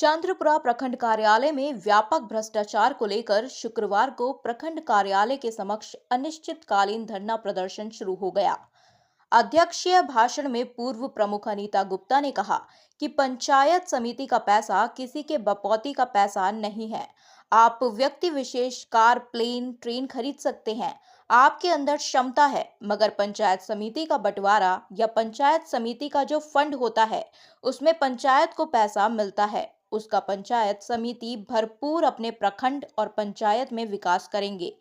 चंद्रपुरा प्रखंड कार्यालय में व्यापक भ्रष्टाचार को लेकर शुक्रवार को प्रखंड कार्यालय के समक्ष अनिश्चितकालीन धरना प्रदर्शन शुरू हो गया। अध्यक्षीय भाषण में पूर्व प्रमुख अनीता गुप्ता ने कहा कि पंचायत समिति का पैसा किसी के बपौती का पैसा नहीं है। आप व्यक्ति विशेष कार, प्लेन, ट्रेन खरीद सकते हैं, आपके अंदर क्षमता है, मगर पंचायत समिति का बंटवारा या पंचायत समिति का जो फंड होता है उसमें पंचायत को पैसा मिलता है, उसका पंचायत समिति भरपूर अपने प्रखंड और पंचायत में विकास करेंगे।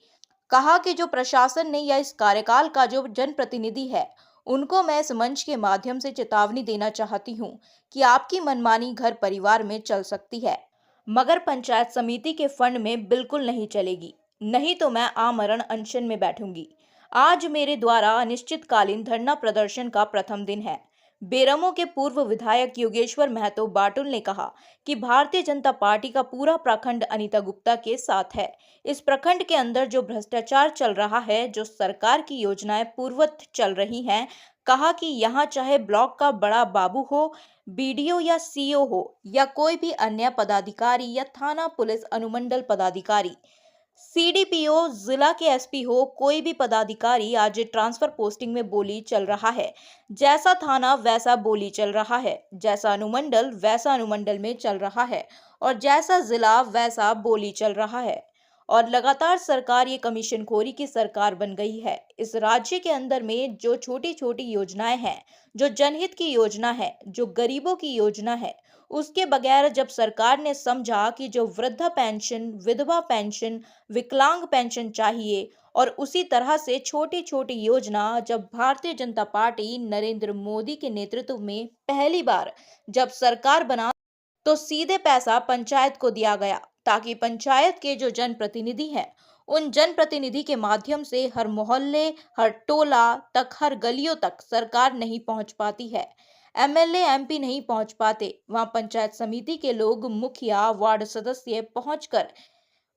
कहा कि जो प्रशासन ने या इस कार्यकाल का जो जनप्रतिनिधि है उनको मैं इस मंच के माध्यम से चेतावनी देना चाहती हूं कि आपकी मनमानी घर परिवार में चल सकती है, मगर पंचायत समिति के फंड में बिल्कुल नहीं चलेगी, नहीं तो मैं आमरण अनशन में बैठूंगी। आज मेरे द्वारा अनिश्चितकालीन धरना प्रदर्शन का प्रथम दिन है। बेरमो के पूर्व विधायक योगेश्वर महतो बाटुल ने कहा कि भारतीय जनता पार्टी का पूरा प्रखंड अनीता गुप्ता के साथ है। इस प्रखंड के अंदर जो भ्रष्टाचार चल रहा है, जो सरकार की योजनाएं पूर्ववत चल रही हैं, कहा कि यहाँ चाहे ब्लॉक का बड़ा बाबू हो, बीडीओ या सीओ हो या कोई भी अन्य पदाधिकारी या थाना पुलिस अनुमंडल पदाधिकारी, सीडीपीओ, जिला के एसपी हो, कोई भी पदाधिकारी आज ट्रांसफर पोस्टिंग में बोली चल रहा है। जैसा थाना वैसा बोली चल रहा है, जैसा अनुमंडल वैसा अनुमंडल में चल रहा है और जैसा जिला वैसा बोली चल रहा है। और लगातार सरकार ये कमीशनखोरी की सरकार बन गई है। इस राज्य के अंदर में जो छोटी छोटी योजनाएं हैं, जो जनहित की योजना है, जो गरीबों की योजना है, उसके बगैर जब सरकार ने समझा कि जो वृद्धा पेंशन, विधवा पेंशन, विकलांग पेंशन चाहिए और उसी तरह से छोटी छोटी योजना जब भारतीय जनता पार्टी नरेंद्र मोदी के नेतृत्व में पहली बार जब सरकार बना तो सीधे पैसा पंचायत को दिया गया, ताकि पंचायत के जो जनप्रतिनिधि हैं उन जनप्रतिनिधि के माध्यम से हर मोहल्ले, हर टोला तक, हर गलियों तक सरकार नहीं पहुंच पाती है। एमएलए, एमपी नहीं पहुंच पाते, वहां पंचायत समिति के लोग, मुखिया, वार्ड सदस्य पहुंचकर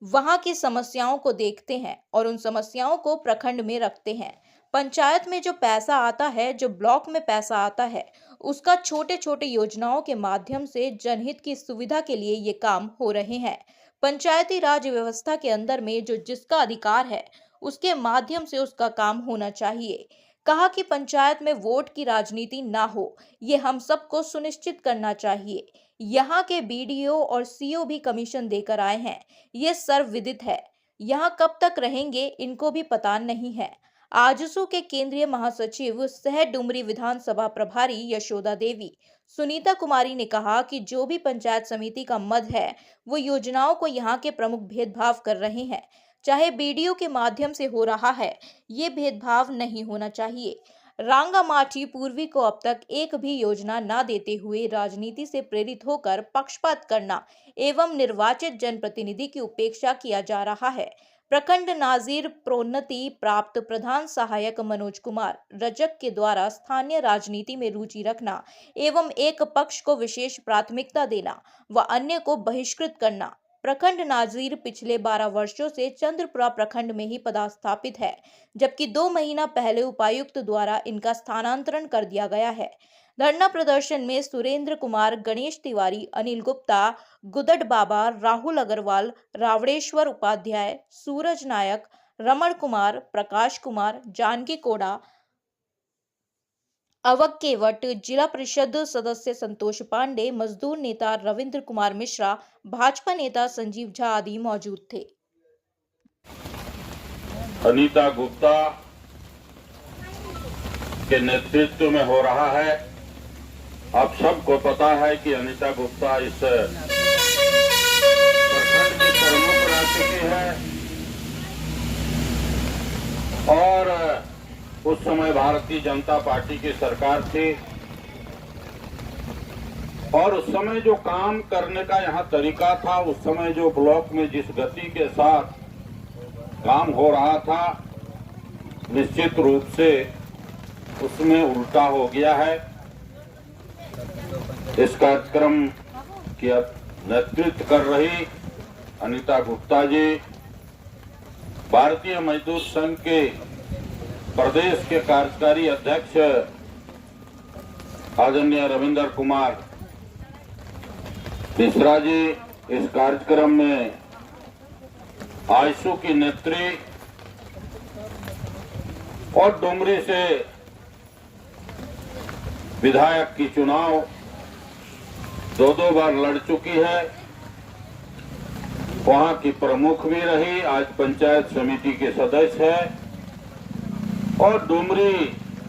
वहां की समस्याओं को देखते हैं और उन समस्याओं को प्रखंड में रखते हैं। पंचायत में जो पैसा आता है, जो ब्लॉक में पैसा आता है, उसका छोटे छोटे योजनाओं के माध्यम से जनहित की सुविधा के लिए ये काम हो रहे हैं। पंचायती राज व्यवस्था के अंदर में जो जिसका अधिकार है उसके माध्यम से उसका काम होना चाहिए। कहा कि पंचायत में वोट की राजनीति ना हो, ये हम सबको सुनिश्चित करना चाहिए। यहाँ के बीडीओ और सीओ भी कमीशन देकर आए हैं, ये सर्वविदित है। यहाँ कब तक रहेंगे इनको भी पता नहीं है। आजसू के केंद्रीय महासचिव सह डुमरी विधानसभा प्रभारी यशोदा देवी सुनीता कुमारी ने कहा कि जो भी पंचायत समिति का मद है वो योजनाओं को यहाँ के प्रमुख भेदभाव कर रहे हैं। चाहे बीडीओ के माध्यम से हो रहा है, ये भेदभाव नहीं होना चाहिए। रांगामाटी पूर्वी को अब तक एक भी योजना न देते हुए राजनीति से प्रेरित होकर पक्षपात करना एवं निर्वाचित जनप्रतिनिधि की उपेक्षा किया जा रहा है। प्रखंड नाजिर प्रोन्नति प्राप्त प्रधान सहायक मनोज कुमार रजक के द्वारा स्थानीय राजनीति में रुचि रखना एवं एक पक्ष को विशेष प्राथमिकता देना व अन्य को बहिष्कृत करना। प्रखंड नाजिर पिछले 12 वर्षों से चंद्रपुरा प्रखंड में ही पदस्थापित है, जबकि 2 महीना पहले उपायुक्त द्वारा इनका स्थानांतरण कर दिया गया है। धरना प्रदर्शन में सुरेंद्र कुमार, गणेश तिवारी, अनिल गुप्ता, गुदड़ बाबा, राहुल अग्रवाल, रावणेश्वर उपाध्याय, सूरज नायक, रमण कुमार, प्रकाश कुमार, जानकी कोड़ा, अवक केवट, जिला परिषद सदस्य संतोष पांडे, मजदूर नेता रविंद्र कुमार मिश्रा, भाजपा नेता संजीव झा आदि मौजूद थे। अनीता गुप्ता के नेतृत्व में हो रहा है। आप सबको पता है कि अनीता गुप्ता इस प्रखंड की प्रमुख रह चुकी है और उस समय भारतीय जनता पार्टी की सरकार थी और उस समय जो काम करने का यहाँ तरीका था, उस समय जो ब्लॉक में जिस गति के साथ काम हो रहा था, निश्चित रूप से उसमें उल्टा हो गया है। इस कार्यक्रम की नेतृत्व कर रही अनीता गुप्ता जी भारतीय मजदूर संघ के प्रदेश के कार्यकारी अध्यक्ष आदरणीय रविंद्र कुमार मिश्रा जी इस कार्यक्रम में आयशु की नेत्री और डुमरी से विधायक की चुनाव 2 बार लड़ चुकी है, वहां की प्रमुख भी रही, आज पंचायत समिति के सदस्य है और डुमरी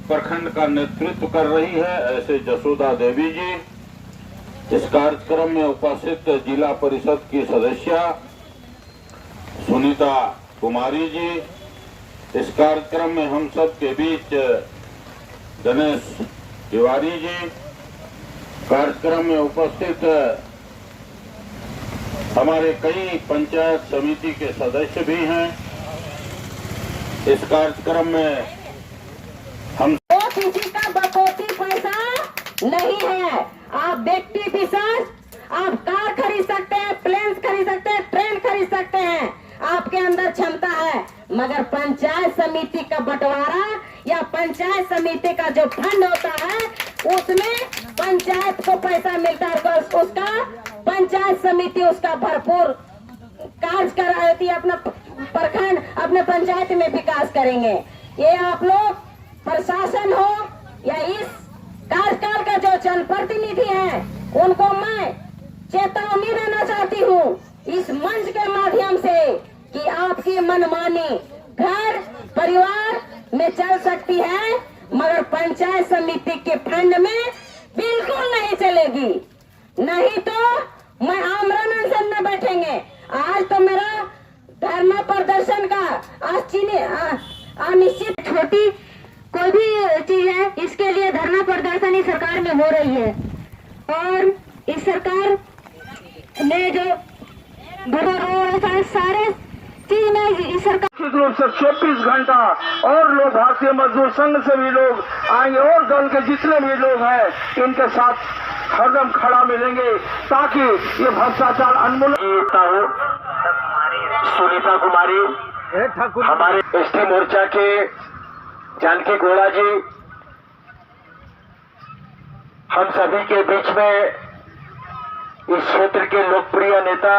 प्रखंड का नेतृत्व कर रही है। ऐसे जसोदा देवी जी इस कार्यक्रम में उपस्थित जिला परिषद की सदस्य सुनीता कुमारी जी, इस कार्यक्रम में हम सब के बीच गणेश तिवारी जी, कार्यक्रम में उपस्थित हमारे कई पंचायत समिति के सदस्य भी हैं। इस कार्यक्रम में हम किसी का बकोती पैसा नहीं है। आप व्यक्ति विशेष, आप कार खरीद सकते हैं, प्लेन खरीद सकते हैं, ट्रेन खरीद सकते हैं, आपके अंदर क्षमता है, मगर पंचायत समिति का बंटवारा या पंचायत समिति का जो फंड होता है उसमें पंचायत को पैसा मिलता है, उसका पंचायत समिति उसका भरपूर कार्य कराती है, अपना प्रखंड अपने पंचायत में विकास करेंगे। ये आप लोग प्रशासन हो या इस कार्यकाल का जो जनप्रतिनिधि है उनको मैं चेतावनी देना चाहती हूँ इस मंच के माध्यम से कि आपकी मनमानी घर परिवार में चल सकती है, मगर पंचायत समिति के फंड में बिल्कुल नहीं चलेगी। नहीं तो मैं आमरण अनशन में बैठेंगे। आज तो मेरा धरना प्रदर्शन का अनिश्चित छोटी कोई भी चीज है, इसके लिए धरना प्रदर्शन इस सरकार में हो रही है और इस सरकार ने जो सारे चीज में इस सरकार निश्चित रूप से 24 घंटा और लोग भारतीय मजदूर संघ से भी लोग आएंगे और दल के जितने भी लोग हैं इनके साथ हरदम खड़ा मिलेंगे ताकि ये भ्रष्टाचार उन्मूलन हो। सुनीता कुमारी हमारे एसटी मोर्चा के जानकी गोड़ा जी हम सभी के बीच में इस क्षेत्र के लोकप्रिय नेता